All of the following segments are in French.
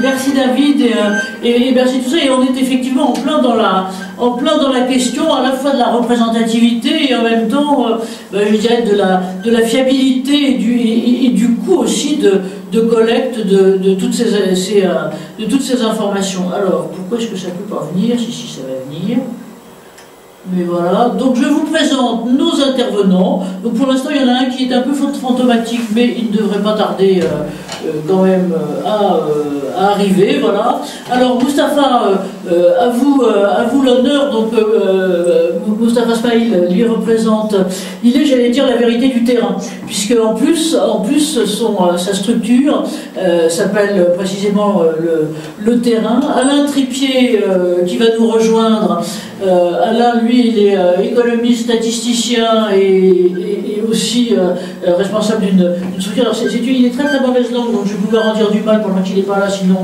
Merci David et merci tout ça. Et on est effectivement en plein dans la question à la fois de la représentativité et en même temps, je dirais, de la fiabilité et du coût aussi de collecte de toutes ces informations. Alors, pourquoi est-ce que ça ne peut pas venir? Si, ça va venir. Mais voilà, donc je vous présente nos intervenants. Donc pour l'instant, il y en a un qui est un peu fantomatique, mais il ne devrait pas tarder quand même à arriver. Voilà. Alors Moustapha, à vous l'honneur. Donc Moustapha Smaïl, lui représente, il est, j'allais dire, la vérité du terrain, puisque en plus sa structure s'appelle précisément le terrain. Alain Tripier, qui va nous rejoindre. Alain, lui, il est économiste, statisticien et aussi responsable d'une structure. Alors, il est très très mauvaise langue, donc je vais vouloir en dire du mal pendant qu'il n'est pas là, sinon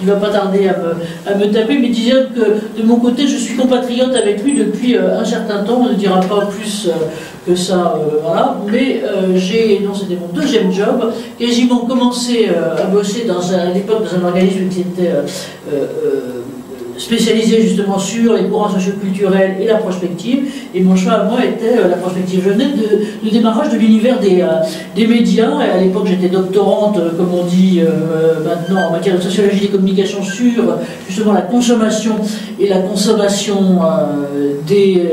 il ne va pas tarder à me taper. Mais disons que de mon côté, je suis compatriote avec lui depuis un certain temps, on ne dira pas plus que ça, voilà. Mais c'était mon deuxième job, quasiment commencé à bosser à l'époque dans un organisme qui était spécialisé justement sur les courants socioculturels et la prospective, et mon choix à moi était la prospective. Je venais du démarrage de l'univers des médias, et à l'époque j'étais doctorante, comme on dit maintenant, en matière de sociologie des communications, sur justement la consommation et la consommation des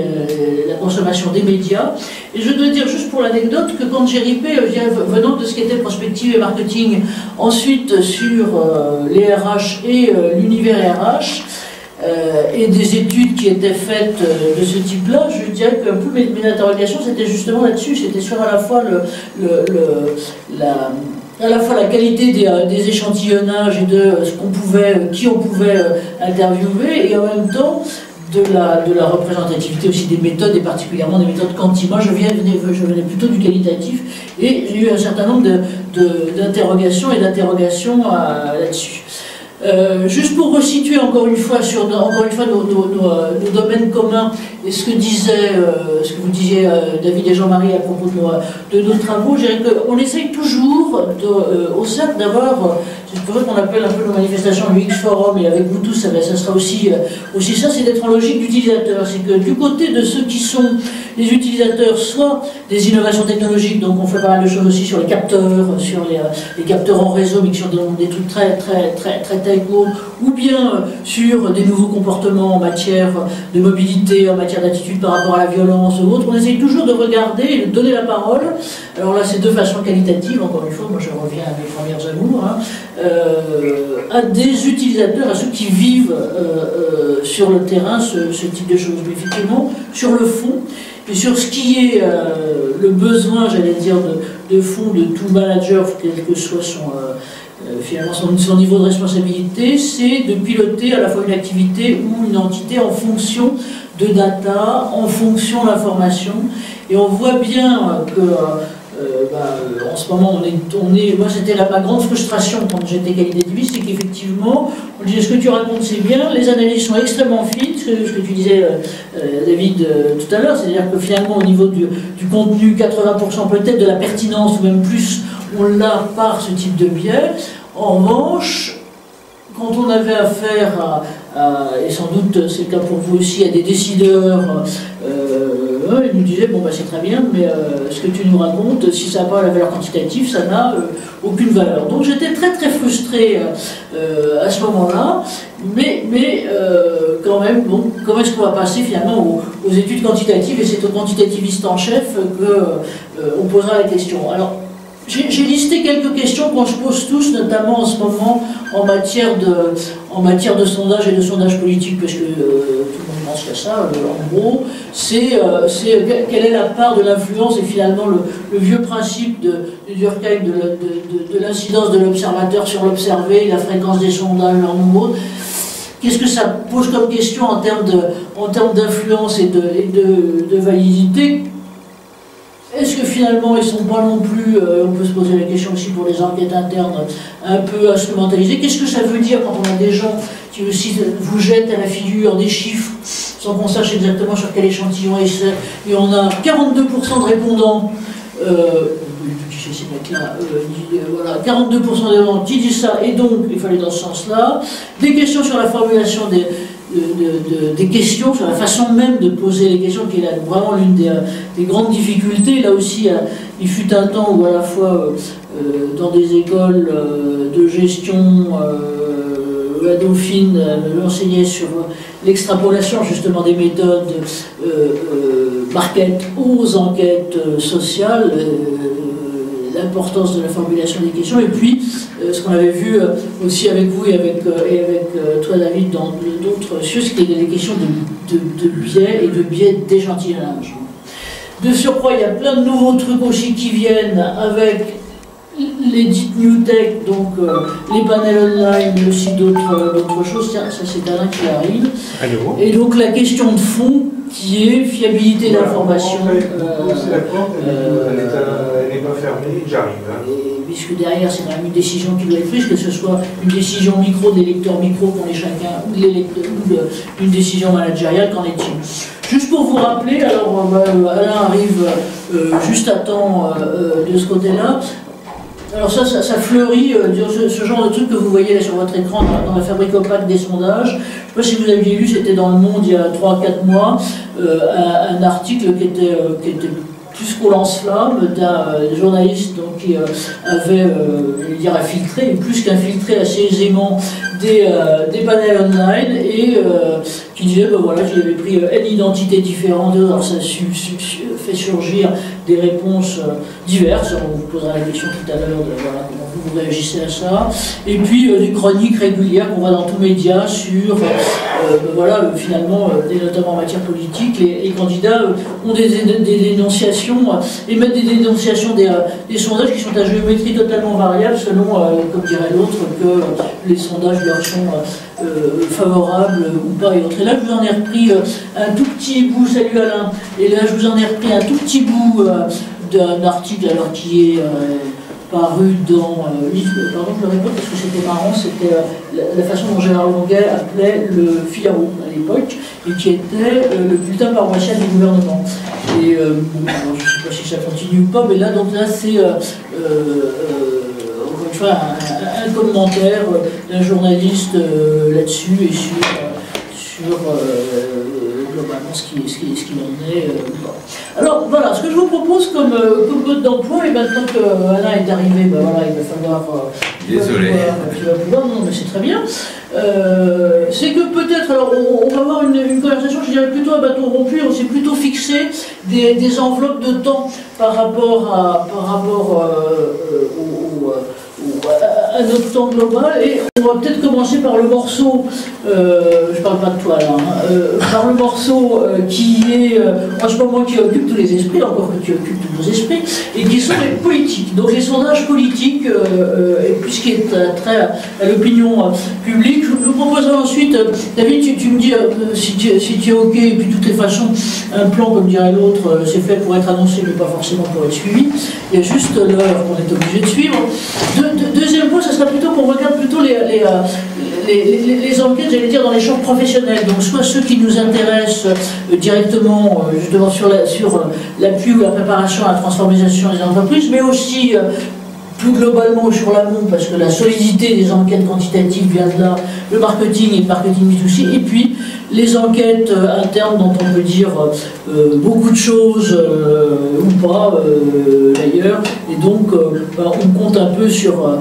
médias. Et je dois dire juste pour l'anecdote que quand j'ai ripé, venant de ce qu'était prospective et marketing, ensuite sur les RH et l'univers RH, et des études qui étaient faites de ce type-là, je dirais que un peu mes interrogations c'était justement là-dessus, c'était sur à la fois la qualité des échantillonnages et de qui on pouvait interviewer, et en même temps de la représentativité aussi des méthodes, et particulièrement des méthodes quanti. Moi je venais plutôt du qualitatif, et j'ai eu un certain nombre d'interrogations là-dessus. Juste pour resituer encore une fois nos domaines communs et ce que vous disiez David et Jean-Marie à propos de nos travaux, je dirais qu'on essaye toujours au cercle d'avoir, c'est pour ça qu'on appelle un peu nos manifestations le X-Forum, et avec vous tous ça sera aussi ça, c'est d'être en logique d'utilisateur. C'est que du côté de ceux qui sont les utilisateurs, soit des innovations technologiques, donc on fait pas mal de choses aussi sur les capteurs, sur les capteurs en réseau, mais qui sont des trucs très techno, ou bien sur des nouveaux comportements en matière de mobilité, en matière d'attitude par rapport à la violence ou autre. On essaye toujours de regarder et de donner la parole. Alors là, c'est de façon qualitative, encore une fois, moi je reviens à mes premières amours, à des utilisateurs, à ceux qui vivent sur le terrain ce type de choses. Mais effectivement, sur le fond, et sur ce qui est le besoin, j'allais dire, de fond de tout manager, quel que soit finalement son niveau de responsabilité, c'est de piloter à la fois une activité ou une entité en fonction de data, en fonction d'informations. Et on voit bien que en ce moment, moi c'était ma grande frustration quand j'étais qualitativiste, c'est qu'effectivement, on disait ce que tu racontes c'est bien, les analyses sont extrêmement fines, ce que tu disais David tout à l'heure, c'est-à-dire que finalement au niveau du contenu, 80% peut-être de la pertinence, ou même plus, on l'a par ce type de biais. En revanche, quand on avait affaire et sans doute c'est le cas pour vous aussi, à des décideurs, ils nous disaient, bon c'est très bien, mais ce que tu nous racontes, si ça n'a pas la valeur quantitative, ça n'a aucune valeur. Donc j'étais très très frustré à ce moment-là, mais quand même, bon, comment est-ce qu'on va passer finalement aux études quantitatives, et c'est au quantitativiste en chef qu'on posera la question. Alors, j'ai listé quelques questions qu'on se pose tous, notamment en ce moment en matière de sondage et de sondage politique, parce que tout le monde pense qu'à ça. En gros, c'est quelle est la part de l'influence, et finalement le vieux principe de Durkheim de l'incidence de l'observateur sur l'observé, la fréquence des sondages, leur nombre. Qu'est-ce que ça pose comme question en termes d'influence et de validité? Est-ce que finalement ils ne sont pas non plus, on peut se poser la question aussi pour les enquêtes internes, un peu instrumentalisées? Qu'est-ce que ça veut dire quand on a des gens qui aussi vous jettent à la figure des chiffres sans qu'on sache exactement sur quel échantillon et on a 42% de répondants, chez ces mecs-là. Voilà, 42% des gens qui disent ça, et donc il fallait dans ce sens-là. Des questions sur la formulation des questions, sur la façon même de poser les questions, qui est là, vraiment l'une des grandes difficultés. Là aussi, il fut un temps où à la fois dans des écoles de gestion, la Dauphine enseignait sur l'extrapolation justement des méthodes Marquette aux enquêtes sociales, l'importance de la formulation des questions, et puis ce qu'on avait vu aussi avec vous et avec toi David dans d'autres choses, qui étaient des questions de biais et de biais d'échantillonnage. De surcroît, il y a plein de nouveaux trucs aussi qui viennent avec les dites New Tech, donc les panels online, mais aussi d'autres choses. Tiens, ça c'est Alain qui arrive. Allô. Et donc la question de fond qui est fiabilité d'information. C'est la porte, elle n'est pas fermée, j'arrive. Puisque derrière c'est quand même une décision qui doit être prise, que ce soit une décision micro des lecteurs micro qu'on est chacun, ou une décision managériale, qu'en est-il? Juste pour vous rappeler, alors Alain arrive juste à temps de ce côté-là. Alors ça fleurit, ce genre de truc que vous voyez là sur votre écran dans la fabrique opaque des sondages. Je ne sais pas si vous aviez lu, c'était dans Le Monde il y a 3-4 mois, un article qui était plus qu'au lance-flamme d'un journaliste donc, qui avait infiltré, et plus qu'infiltré assez aisément des panels online, et qui disait ben voilà, j'y avais pris N identités différentes, alors ça fait surgir des réponses diverses. On vous posera la question tout à l'heure de voilà, comment vous réagissez à ça, et puis des chroniques régulières qu'on voit dans tous les médias sur voilà, finalement, notamment en matière politique, les candidats ont des dénonciations, émettent des dénonciations des sondages qui sont à géométrie totalement variable selon, comme dirait l'autre, que les sondages leur sont favorables ou pas et autres. Et là, je vous en ai repris un tout petit bout, salut Alain, et là, je vous en ai repris un tout petit bout d'un article alors qui est paru dans... pardon, je le répète parce que c'était marrant, c'était la façon dont Gérard Longuet appelait le Figaro à l'époque, et qui était le bulletin paroissial du gouvernement. Et bon, alors, je ne sais pas si ça continue ou pas, mais là, donc là, c'est encore une fois un commentaire d'un journaliste là-dessus et sur globalement ce qu'il en est. Alors voilà, ce que je vous propose comme mode d'emploi, et maintenant que Alain est arrivé, ben voilà, il va falloir... Désolé. Tu vas pouvoir, non mais c'est très bien. C'est que peut-être, alors on va avoir une conversation, je dirais plutôt à bâton rompu, on s'est plutôt fixé des enveloppes de temps par rapport à notre temps global, et on va peut-être commencer par le morceau, je parle pas de toi là, par le morceau qui est, en ce moment qui occupe tous les esprits, encore que tu occupes tous nos esprits, et qui sont les politiques. Donc les sondages politiques, et puis ce qui est trait à l'opinion publique. Je vous proposerai ensuite, David, tu me dis si tu es OK, et puis de toutes les façons, un plan, comme dirait l'autre, c'est fait pour être annoncé, mais pas forcément pour être suivi. Il y a juste l'heure qu'on est obligé de suivre. Deuxième point, ça sera plutôt qu'on regarde plutôt les enquêtes, j'allais dire, dans les champs professionnels. Donc soit ceux qui nous intéressent directement, justement, sur l'appui ou la préparation à la transformation des entreprises, mais aussi plus globalement sur l'amont, parce que la solidité des enquêtes quantitatives vient de là, le marketing et le marketing B2C, et puis les enquêtes internes dont on peut dire beaucoup de choses, ou pas d'ailleurs, et donc on compte un peu sur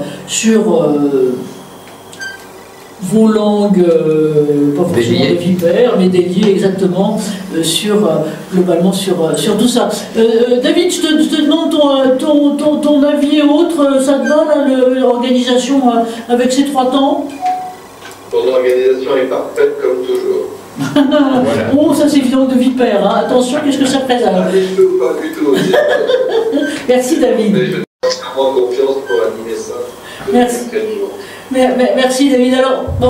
vos langues, pas forcément de vipères, mais déliées exactement globalement sur tout ça. David, je te demande ton avis et autres, ça te va l'organisation avec ces 3 temps? Ton organisation est parfaite comme toujours. Voilà. Oh, ça c'est viande de vipère, hein. Attention, qu'est-ce que ça présente? Les cheveux, pas du tout. Merci David. Mais je te laisse confiance pour animer ça. Merci. Merci David. Alors, bon.